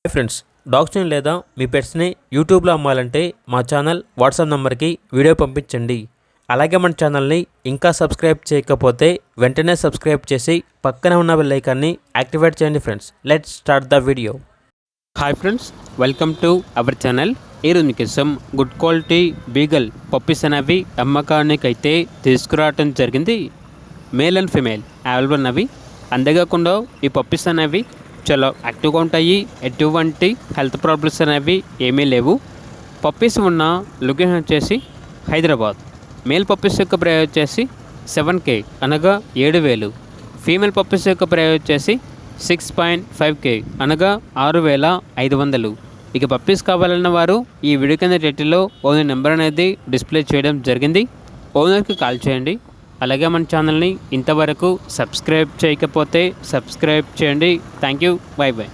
Hi friends, డాగ్స్ని లేదా మీ పెట్స్ని యూట్యూబ్లో అమ్మాలంటే మా ఛానల్ వాట్సాప్ నెంబర్కి వీడియో పంపించండి. అలాగే మన ఛానల్ని ఇంకా సబ్స్క్రైబ్ చేయకపోతే వెంటనే సబ్స్క్రైబ్ చేసి పక్కనే ఉన్న బెల్ ఐకాన్ని యాక్టివేట్ చేయండి. Friends, let's start the video. Hi friends, welcome to our channel. ఈరోజు మీకోసం గుడ్ క్వాలిటీ బీగల్ పప్పీస్ అనేవి అమ్మకానికి అయితే తీసుకురావటం జరిగింది. మేల్ అండ్ ఫిమేల్ అవైలబుల్ ఉన్నవి. అంతేకాకుండా ఈ పప్పీస్ అనేవి చాలా యాక్టివ్గా ఉంటాయి. ఎటువంటి హెల్త్ ప్రాబ్లమ్స్ అనేవి ఏమీ లేవు. పప్పీస్ ఉన్న లొకేషన్ వచ్చేసి హైదరాబాద్. మేల్ పప్పీస్ యొక్క ప్రైస్ వచ్చేసి 7K అనగా 7,000. ఫీమేల్ పప్పీస్ యొక్క ప్రైస్ వచ్చేసి 6.5K అనగా 6,500. ఇక పప్పీస్ కావాలన్న వారు ఈ వీడియో కింద టైటిల్లో ఓనర్ నెంబర్ అనేది డిస్ప్లే చేయడం జరిగింది. ఓనర్కి కాల్ చేయండి. అలాగే మన ఛానల్ని ఇంతవరకు సబ్స్క్రైబ్ చేయకపోతే సబ్స్క్రైబ్ చేయండి. Thank you. By by.